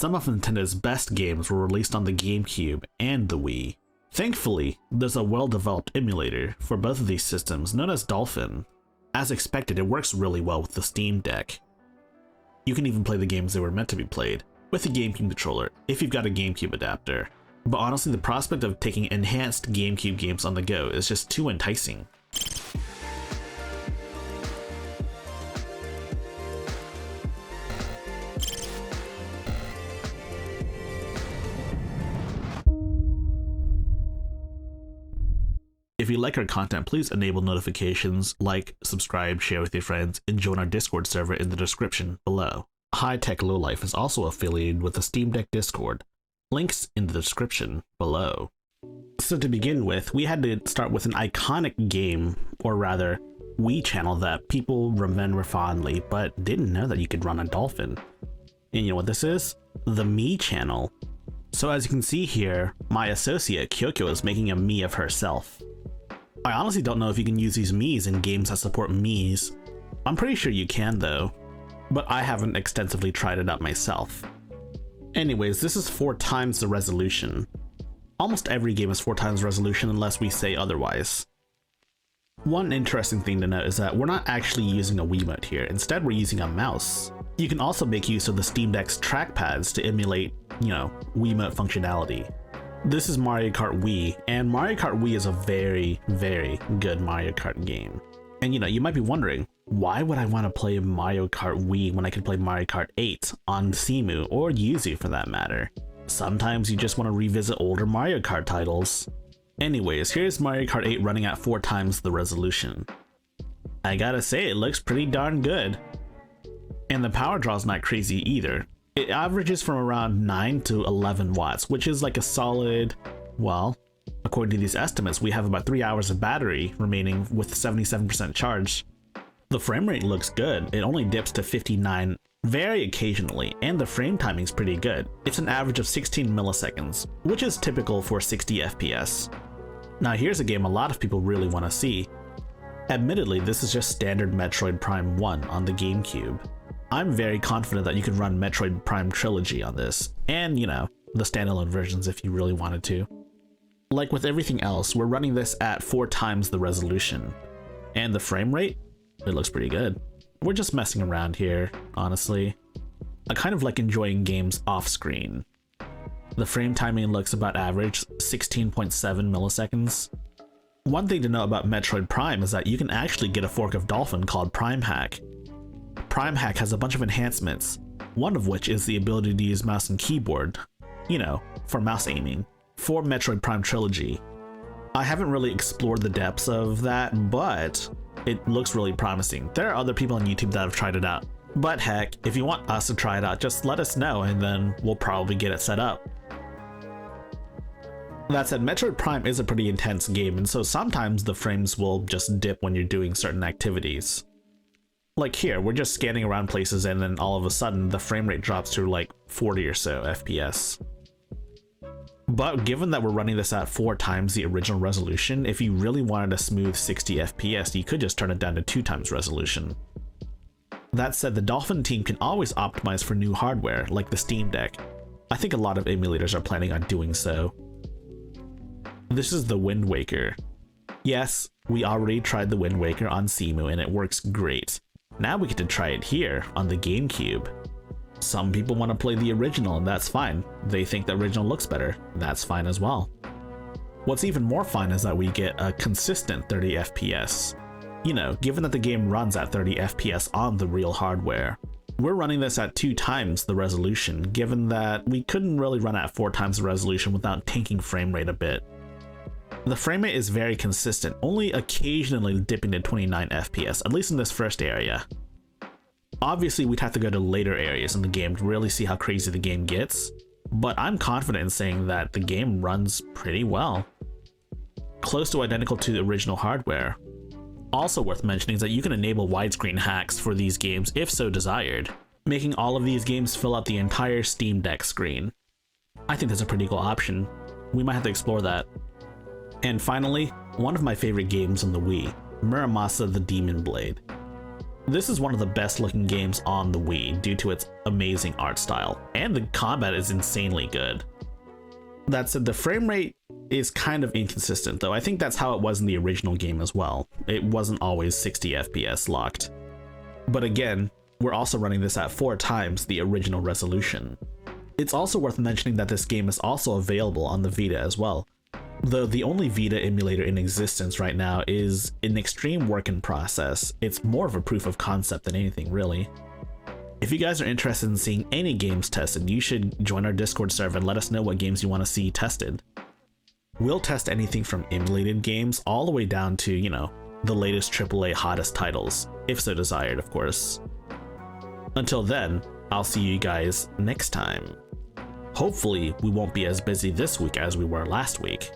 some of Nintendo's best games were released on the Gamecube and the Wii. Thankfully, there's a well-developed emulator for both of these systems known as Dolphin. As expected, it works really well with the Steam Deck. You can even play the games they were meant to be played with the GameCube controller if you've got a GameCube adapter. But honestly, the prospect of taking enhanced GameCube games on the go is just too enticing. If you like our content, please enable notifications, like, subscribe, share with your friends, and join our Discord server in the description below. High Tech Lowlife is also affiliated with the Steam Deck Discord. Links in the description below. So to begin with, we had to start with an iconic game, or rather, Mii Channel that people remember fondly, but didn't know that you could run a Dolphin. And you know what this is? The Mii Channel. So as you can see here, my associate Kyoukomelk is making a Mii of herself. I honestly don't know if you can use these Miis in games that support Miis. I'm pretty sure you can though, but I haven't extensively tried it out myself. Anyways, this is 4 times the resolution. Almost every game is 4 times resolution unless we say otherwise. One interesting thing to note is that we're not actually using a Wiimote here, instead we're using a mouse. You can also make use of the Steam Deck's trackpads to emulate, Wiimote functionality. This is Mario Kart Wii, and Mario Kart Wii is a very, very good Mario Kart game. And you might be wondering, why would I want to play Mario Kart Wii when I could play Mario Kart 8 on Cemu or Yuzu for that matter? Sometimes you just want to revisit older Mario Kart titles. Anyways, here's Mario Kart 8 running at 4 times the resolution. I gotta say, it looks pretty darn good. And the power draw's not crazy either. It averages from around 9 to 11 watts, which is like a solid, well, according to these estimates, we have about 3 hours of battery remaining with 77% charge. The frame rate looks good. It only dips to 59 very occasionally, and the frame timing's pretty good. It's an average of 16 milliseconds, which is typical for 60 FPS. Now here's a game a lot of people really want to see. Admittedly, this is just standard Metroid Prime 1 on the Gamecube. I'm very confident that you can run Metroid Prime Trilogy on this, and the standalone versions if you really wanted to. Like with everything else, we're running this at 4 times the resolution. And the frame rate? It looks pretty good. We're just messing around here, honestly. I kind of like enjoying games off screen. The frame timing looks about average, 16.7 milliseconds. One thing to know about Metroid Prime is that you can actually get a fork of Dolphin called Prime Hack. Prime Hack has a bunch of enhancements, one of which is the ability to use mouse and keyboard, for mouse aiming, for Metroid Prime Trilogy. I haven't really explored the depths of that, but it looks really promising. There are other people on YouTube that have tried it out. But heck, if you want us to try it out, just let us know and then we'll probably get it set up. That said, Metroid Prime is a pretty intense game, and so sometimes the frames will just dip when you're doing certain activities. Like here, we're just scanning around places and then all of a sudden the frame rate drops to like 40 or so FPS. But given that we're running this at 4 times the original resolution, if you really wanted a smooth 60 FPS, you could just turn it down to 2 times resolution. That said, the Dolphin team can always optimize for new hardware, like the Steam Deck. I think a lot of emulators are planning on doing so. This is the Wind Waker. Yes, we already tried the Wind Waker on Cemu and it works great. Now we get to try it here on the Gamecube. Some people want to play the original and that's fine. They think the original looks better. That's fine as well. What's even more fun is that we get a consistent 30 FPS. Given that the game runs at 30 FPS on the real hardware. We're running this at 2 times the resolution, given that we couldn't really run at 4 times the resolution without tanking frame rate a bit. The frame rate is very consistent, only occasionally dipping to 29 FPS, at least in this first area. Obviously, we'd have to go to later areas in the game to really see how crazy the game gets, but I'm confident in saying that the game runs pretty well. Close to identical to the original hardware. Also worth mentioning is that you can enable widescreen hacks for these games if so desired, making all of these games fill out the entire Steam Deck screen. I think that's a pretty cool option. We might have to explore that. And finally, one of my favorite games on the Wii, Muramasa the Demon Blade. This is one of the best looking games on the Wii due to its amazing art style, and the combat is insanely good. That said, the frame rate is kind of inconsistent, though. I think that's how it was in the original game as well. It wasn't always 60 FPS locked. But again, we're also running this at 4 times the original resolution. It's also worth mentioning that this game is also available on the Vita as well, though the only Vita emulator in existence right now is an extreme work in process. It's more of a proof of concept than anything, really. If you guys are interested in seeing any games tested, you should join our Discord server and let us know what games you want to see tested. We'll test anything from emulated games all the way down to, you know, the latest AAA hottest titles, if so desired, of course. Until then, I'll see you guys next time. Hopefully, we won't be as busy this week as we were last week.